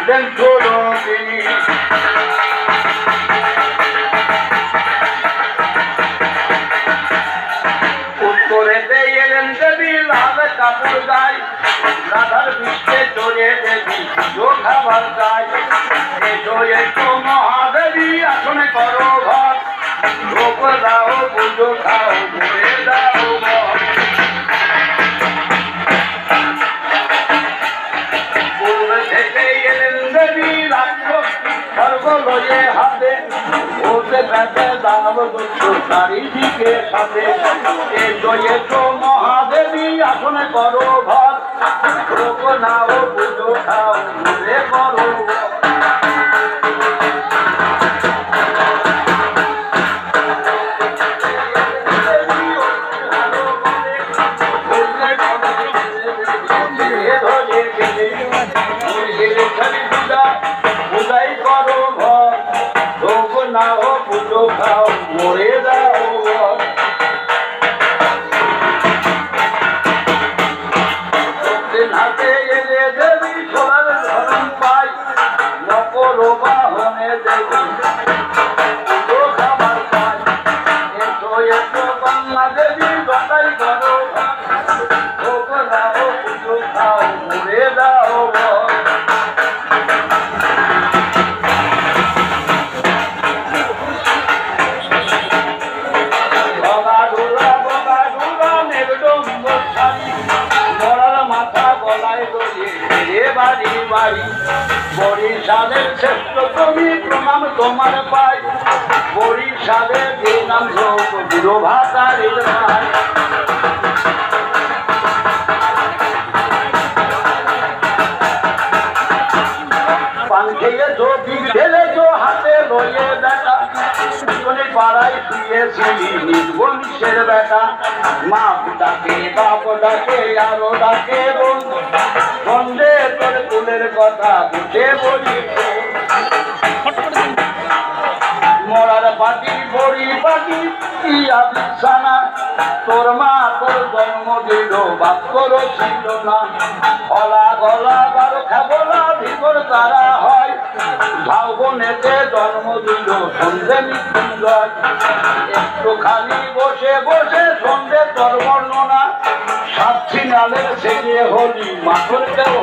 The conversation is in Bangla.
দেন চোরকিনী উত্তরেতে এলেন দেবী লাল কাপড় গায়ে রাধার বিশ্বে চড়ে দেবী খাবার গায়ে এসো এসো মহাদেবী আসনে করো ঘর ভোগ দাও পুজো খাও ঘুরে দাও পূর্ব থেকে এলেন দেবী রাক্ষসী খড়গ লয়ে হাতে ওতে ব্যাপে দানব দস্যু চারিদিকে সাথে এসো এসো মহাদেবী আসনে করো ঘর ভোগ নাও পুজো খাও ঘুরে করো পূজাই করো ঘর ভোগ নাও পুজো খাও মরে যাও হাতে এলে দেবী সোনার ধরন পাই নকল বাহনে দেবী পুজো খাবার পাই এসো এসো বাংলা দেবী বাতাই করো ভোগ নাও পুজো খাও মরে যাও বাড়ি বাড়ি বরিশালের শ্রেষ্ঠ তুমি প্রণাম তোমার পাই বরিশালের নাম গুরু ভাষারের ভাই পান খেয়েছো বিগ ঢেলেছো হাতে লইয়ে বেটা পাড়ায় শুয়েছিলি নিজ বংশের বেটা মা ডাকে বাপ ডাকে আরো ডাকে বোন সন্ধে তোর কুলের কথা বুঝে বলি মরার পাটি বড়ি পাটি ইয়া বিছানা তোর মা তোর জন্ম দিল বাক্যর ছিল না গলা গলা বারো খাবলা ভিতর তারা হয় ভাবনেতে জন্ম দিল সন্ধে মৃত্যুঞ্জয় একটু খালি বসে বসে সন্ধে তোর বর্ণনা সাক্ষী নালের ছেলে হলি মাথর কেউ